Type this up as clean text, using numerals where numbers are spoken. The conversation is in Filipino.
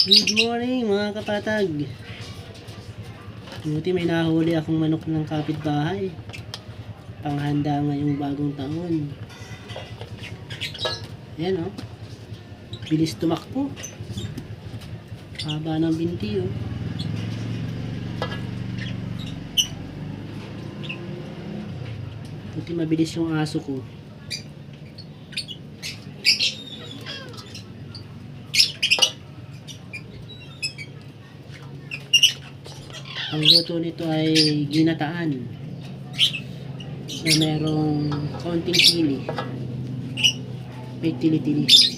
Good morning mga kapatag. Buti may nahuli akong manok ng kapitbahay. Panghanda ngayong bagong taon. Ayan o. Bilis tumakbo. Haba ng binti o. Buti mabilis yung aso ko. Ang luto nito ay ginataan na merong konting sili. May tili-tili.